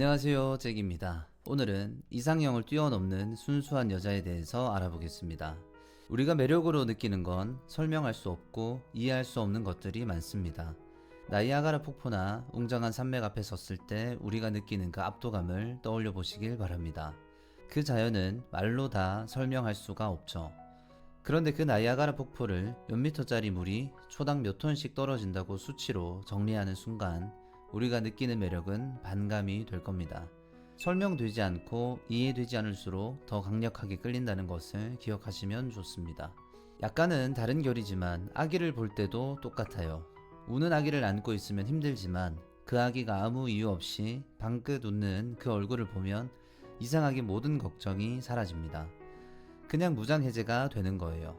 안녕하세요, 잭입니다. 오늘은 이상형을 뛰어넘는 순수한 여자에 대해서 알아보겠습니다. 우리가 매력으로 느끼는 건 설명할 수 없고 이해할 수 없는 것들이 많습니다. 나이아가라 폭포나 웅장한 산맥 앞에 섰을 때 우리가 느끼는 그 압도감을 떠올려 보시길 바랍니다. 그 자연은 말로 다 설명할 수가 없죠. 그런데 그 나이아가라 폭포를 몇 미터짜리 물이 초당 몇 톤씩 떨어진다고 수치로 정리하는 순간 우리가 느끼는 매력은 반감이 될 겁니다. 설명되지 않고 이해되지 않을수록 더 강력하게 끌린다는 것을 기억하시면 좋습니다. 약간은 다른 결이지만 아기를 볼 때도 똑같아요. 우는 아기를 안고 있으면 힘들지만 그 아기가 아무 이유 없이 방긋 웃는 그 얼굴을 보면 이상하게 모든 걱정이 사라집니다. 그냥 무장해제가 되는 거예요.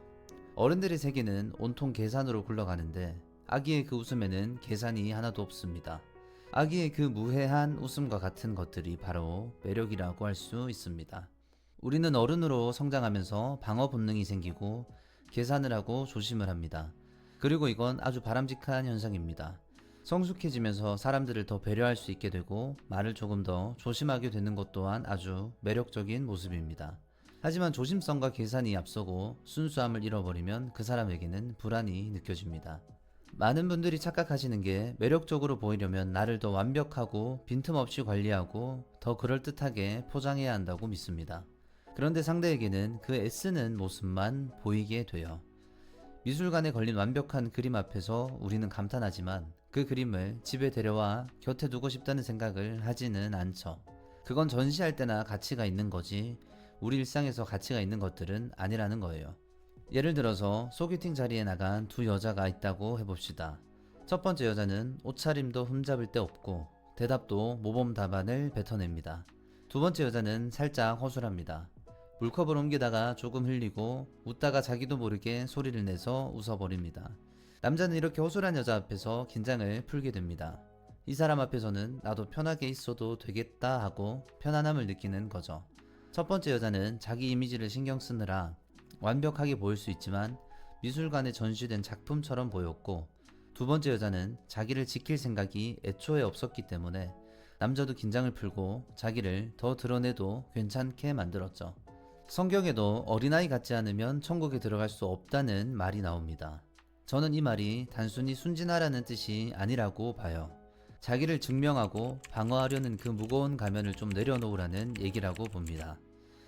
어른들의 세계는 온통 계산으로 굴러가는데 아기의 그 웃음에는 계산이 하나도 없습니다. 아기의 그 무해한 웃음과 같은 것들이 바로 매력이라고 할 수 있습니다. 우리는 어른으로 성장하면서 방어 본능이 생기고 계산을 하고 조심을 합니다. 그리고 이건 아주 바람직한 현상입니다. 성숙해지면서 사람들을 더 배려할 수 있게 되고 말을 조금 더 조심하게 되는 것 또한 아주 매력적인 모습입니다. 하지만 조심성과 계산이 앞서고 순수함을 잃어버리면 그 사람에게는 불안이 느껴집니다. 많은 분들이 착각하시는 게 매력적으로 보이려면 나를 더 완벽하고 빈틈없이 관리하고 더 그럴듯하게 포장해야 한다고 믿습니다. 그런데 상대에게는 그 애쓰는 모습만 보이게 돼요. 미술관에 걸린 완벽한 그림 앞에서 우리는 감탄하지만 그 그림을 집에 데려와 곁에 두고 싶다는 생각을 하지는 않죠. 그건 전시할 때나 가치가 있는 거지 우리 일상에서 가치가 있는 것들은 아니라는 거예요. 예를 들어서 소개팅 자리에 나간 두 여자가 있다고 해봅시다. 첫 번째 여자는 옷차림도 흠잡을 데 없고 대답도 모범 답안을 뱉어냅니다. 두 번째 여자는 살짝 허술합니다. 물컵을 옮기다가 조금 흘리고 웃다가 자기도 모르게 소리를 내서 웃어버립니다. 남자는 이렇게 허술한 여자 앞에서 긴장을 풀게 됩니다. 이 사람 앞에서는 나도 편하게 있어도 되겠다 하고 편안함을 느끼는 거죠. 첫 번째 여자는 자기 이미지를 신경 쓰느라 완벽하게 보일 수 있지만 미술관에 전시된 작품처럼 보였고, 두 번째 여자는 자기를 지킬 생각이 애초에 없었기 때문에 남자도 긴장을 풀고 자기를 더 드러내도 괜찮게 만들었죠. 성경에도 어린아이 같지 않으면 천국에 들어갈 수 없다는 말이 나옵니다. 저는 이 말이 단순히 순진하라는 뜻이 아니라고 봐요. 자기를 증명하고 방어하려는 그 무거운 가면을 좀 내려놓으라는 얘기라고 봅니다.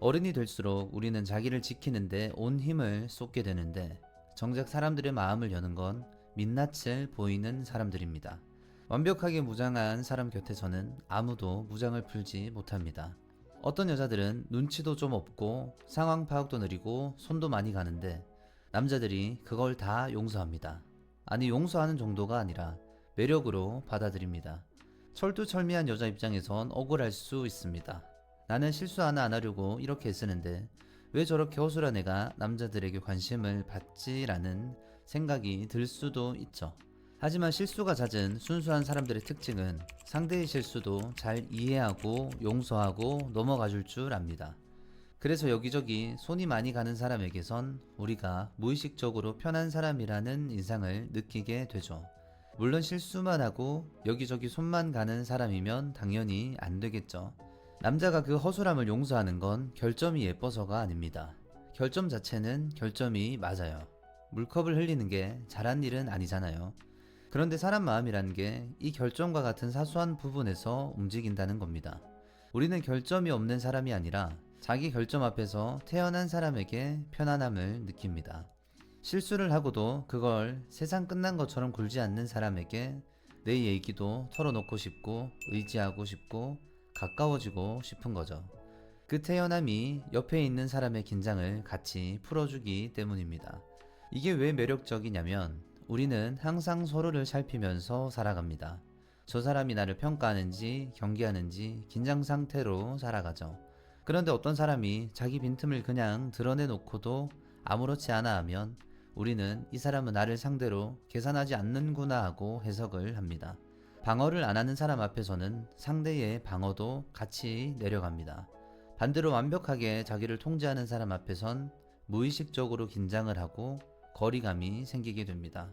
어른이 될수록 우리는 자기를 지키는데 온 힘을 쏟게 되는데 정작 사람들의 마음을 여는 건 민낯을 보이는 사람들입니다. 완벽하게 무장한 사람 곁에서는 아무도 무장을 풀지 못합니다. 어떤 여자들은 눈치도 좀 없고 상황 파악도 느리고 손도 많이 가는데 남자들이 그걸 다 용서합니다. 아니, 용서하는 정도가 아니라 매력으로 받아들입니다. 철두철미한 여자 입장에선 억울할 수 있습니다. 나는 실수 하나 안 하려고 이렇게 애쓰는데 왜 저렇게 허술한 애가 남자들에게 관심을 받지라는 생각이 들 수도 있죠. 하지만 실수가 잦은 순수한 사람들의 특징은 상대의 실수도 잘 이해하고 용서하고 넘어가 줄 줄 압니다. 그래서 여기저기 손이 많이 가는 사람에게선 우리가 무의식적으로 편한 사람이라는 인상을 느끼게 되죠. 물론 실수만 하고 여기저기 손만 가는 사람이면 당연히 안 되겠죠. 남자가 그 허술함을 용서하는 건 결점이 예뻐서가 아닙니다. 결점 자체는 결점이 맞아요. 물컵을 흘리는 게 잘한 일은 아니잖아요. 그런데 사람 마음이란 게 이 결점과 같은 사소한 부분에서 움직인다는 겁니다. 우리는 결점이 없는 사람이 아니라 자기 결점 앞에서 태어난 사람에게 편안함을 느낍니다. 실수를 하고도 그걸 세상 끝난 것처럼 굴지 않는 사람에게 내 얘기도 털어놓고 싶고 의지하고 싶고 가까워지고 싶은 거죠. 그 태연함이 옆에 있는 사람의 긴장을 같이 풀어주기 때문입니다. 이게 왜 매력적이냐면 우리는 항상 서로를 살피면서 살아갑니다. 저 사람이 나를 평가하는지 경계하는지 긴장 상태로 살아가죠. 그런데 어떤 사람이 자기 빈틈을 그냥 드러내놓고도 아무렇지 않아 하면 우리는 이 사람은 나를 상대로 계산하지 않는구나 하고 해석을 합니다. 방어를 안 하는 사람 앞에서는 상대의 방어도 같이 내려갑니다. 반대로 완벽하게 자기를 통제하는 사람 앞에선 무의식적으로 긴장을 하고 거리감이 생기게 됩니다.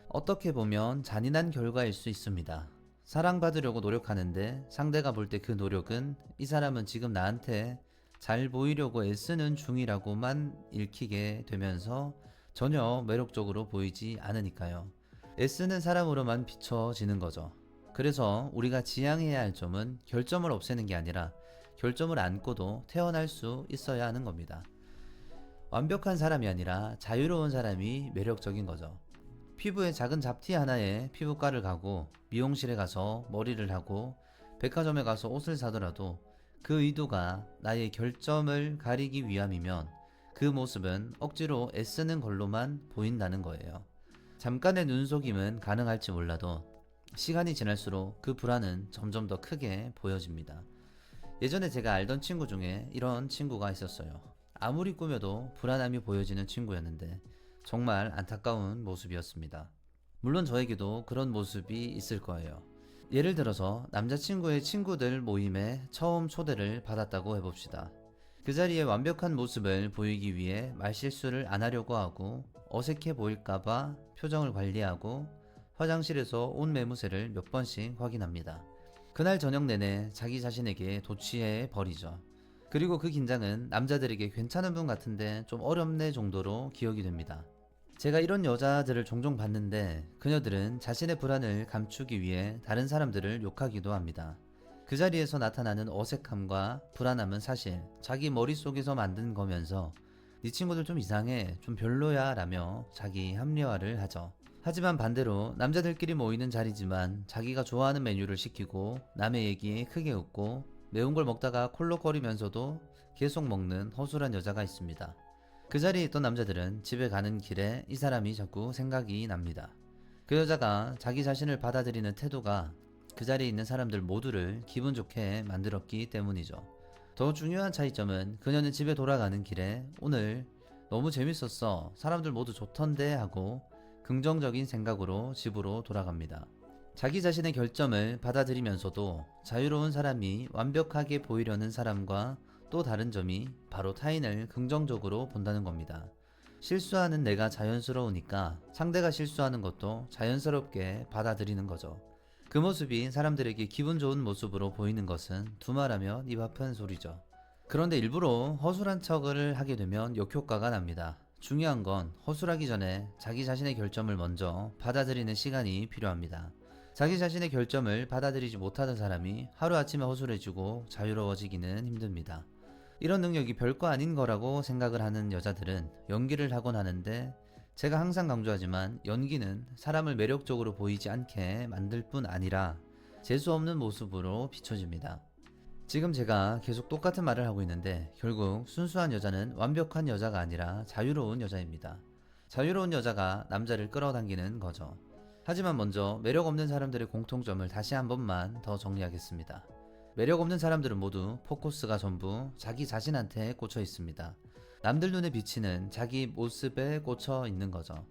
어떻게 보면 잔인한 결과일 수 있습니다. 사랑받으려고 노력하는데 상대가 볼 때 그 노력은 이 사람은 지금 나한테 잘 보이려고 애쓰는 중이라고만 읽히게 되면서 전혀 매력적으로 보이지 않으니까요. 애쓰는 사람으로만 비춰지는 거죠. 그래서 우리가 지향해야 할 점은 결점을 없애는 게 아니라 결점을 안고도 태어날 수 있어야 하는 겁니다. 완벽한 사람이 아니라 자유로운 사람이 매력적인 거죠. 피부에 작은 잡티 하나에 피부과를 가고 미용실에 가서 머리를 하고 백화점에 가서 옷을 사더라도 그 의도가 나의 결점을 가리기 위함이면 그 모습은 억지로 애쓰는 걸로만 보인다는 거예요. 잠깐의 눈속임은 가능할지 몰라도 시간이 지날수록 그 불안은 점점 더 크게 보여집니다. 예전에 제가 알던 친구 중에 이런 친구가 있었어요. 아무리 꾸며도 불안함이 보여지는 친구였는데 정말 안타까운 모습이었습니다. 물론 저에게도 그런 모습이 있을 거예요. 예를 들어서 남자친구의 친구들 모임에 처음 초대를 받았다고 해봅시다. 그 자리에 완벽한 모습을 보이기 위해 말실수를 안 하려고 하고 어색해 보일까봐 표정을 관리하고 화장실에서 옷 매무새를 몇 번씩 확인합니다. 그날 저녁 내내 자기 자신에게 도취해 버리죠. 그리고 그 긴장은 남자들에게 괜찮은 분 같은데 좀 어렵네 정도로 기억이 됩니다. 제가 이런 여자들을 종종 봤는데 그녀들은 자신의 불안을 감추기 위해 다른 사람들을 욕하기도 합니다. 그 자리에서 나타나는 어색함과 불안함은 사실 자기 머릿속에서 만든 거면서 네 친구들 좀 이상해, 좀 별로야 라며 자기 합리화를 하죠. 하지만 반대로 남자들끼리 모이는 자리지만 자기가 좋아하는 메뉴를 시키고 남의 얘기에 크게 웃고 매운 걸 먹다가 콜록거리면서도 계속 먹는 허술한 여자가 있습니다. 그 자리에 있던 남자들은 집에 가는 길에 이 사람이 자꾸 생각이 납니다. 그 여자가 자기 자신을 받아들이는 태도가 그 자리에 있는 사람들 모두를 기분 좋게 만들었기 때문이죠. 더 중요한 차이점은 그녀는 집에 돌아가는 길에 오늘 너무 재밌었어, 사람들 모두 좋던데 하고 긍정적인 생각으로 집으로 돌아갑니다. 자기 자신의 결점을 받아들이면서도 자유로운 사람이 완벽하게 보이려는 사람과 또 다른 점이 바로 타인을 긍정적으로 본다는 겁니다. 실수하는 내가 자연스러우니까 상대가 실수하는 것도 자연스럽게 받아들이는 거죠. 그 모습이 사람들에게 기분 좋은 모습으로 보이는 것은 두말하면 입 아픈 소리죠. 그런데 일부러 허술한 척을 하게 되면 역효과가 납니다. 중요한 건 허술하기 전에 자기 자신의 결점을 먼저 받아들이는 시간이 필요합니다. 자기 자신의 결점을 받아들이지 못하던 사람이 하루아침에 허술해지고 자유로워지기는 힘듭니다. 이런 능력이 별거 아닌 거라고 생각을 하는 여자들은 연기를 하곤 하는데 제가 항상 강조하지만 연기는 사람을 매력적으로 보이지 않게 만들 뿐 아니라 재수없는 모습으로 비춰집니다. 지금 제가 계속 똑같은 말을 하고 있는데 결국 순수한 여자는 완벽한 여자가 아니라 자유로운 여자입니다. 자유로운 여자가 남자를 끌어당기는 거죠. 하지만 먼저 매력 없는 사람들의 공통점을 다시 한 번만 더 정리하겠습니다. 매력 없는 사람들은 모두 포커스가 전부 자기 자신한테 꽂혀 있습니다. 남들 눈에 비치는 자기 모습에 꽂혀 있는 거죠.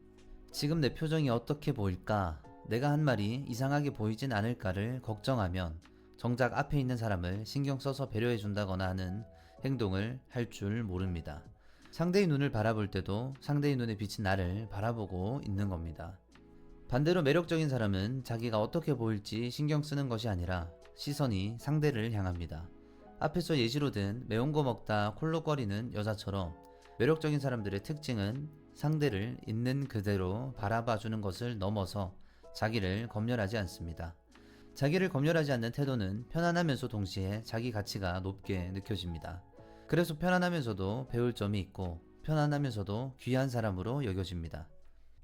지금 내 표정이 어떻게 보일까? 내가 한 말이 이상하게 보이진 않을까를 걱정하면 정작 앞에 있는 사람을 신경 써서 배려해 준다거나 하는 행동을 할 줄 모릅니다. 상대의 눈을 바라볼 때도 상대의 눈에 비친 나를 바라보고 있는 겁니다. 반대로 매력적인 사람은 자기가 어떻게 보일지 신경 쓰는 것이 아니라 시선이 상대를 향합니다. 앞에서 예시로 든 매운 거 먹다 콜록거리는 여자처럼 매력적인 사람들의 특징은 상대를 있는 그대로 바라봐주는 것을 넘어서 자기를 검열하지 않습니다. 자기를 검열하지 않는 태도는 편안하면서 동시에 자기 가치가 높게 느껴집니다. 그래서 편안하면서도 배울 점이 있고 편안하면서도 귀한 사람으로 여겨집니다.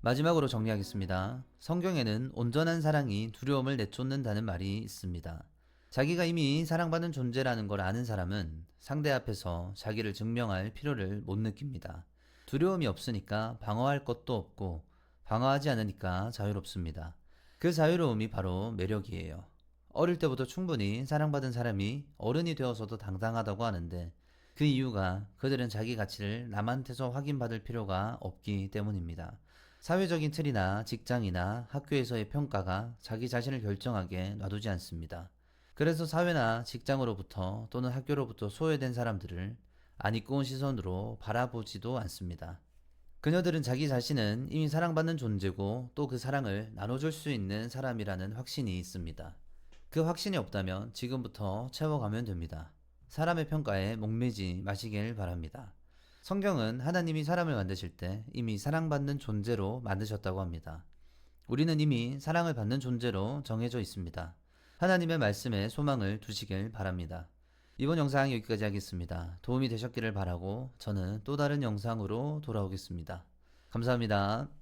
마지막으로 정리하겠습니다. 성경에는 온전한 사랑이 두려움을 내쫓는다는 말이 있습니다. 자기가 이미 사랑받는 존재라는 걸 아는 사람은 상대 앞에서 자기를 증명할 필요를 못 느낍니다. 두려움이 없으니까 방어할 것도 없고 방어하지 않으니까 자유롭습니다. 그 자유로움이 바로 매력이에요. 어릴 때부터 충분히 사랑받은 사람이 어른이 되어서도 당당하다고 하는데 그 이유가 그들은 자기 가치를 남한테서 확인받을 필요가 없기 때문입니다. 사회적인 틀이나 직장이나 학교에서의 평가가 자기 자신을 결정하게 놔두지 않습니다. 그래서 사회나 직장으로부터 또는 학교로부터 소외된 사람들을 안 입고 온 시선으로 바라보지도 않습니다. 그녀들은 자기 자신은 이미 사랑받는 존재고 또 그 사랑을 나눠줄 수 있는 사람이라는 확신이 있습니다. 그 확신이 없다면 지금부터 채워가면 됩니다. 사람의 평가에 목매지 마시길 바랍니다. 성경은 하나님이 사람을 만드실 때 이미 사랑받는 존재로 만드셨다고 합니다. 우리는 이미 사랑을 받는 존재로 정해져 있습니다. 하나님의 말씀에 소망을 두시길 바랍니다. 이번 영상 여기까지 하겠습니다. 도움이 되셨기를 바라고 저는 또 다른 영상으로 돌아오겠습니다. 감사합니다.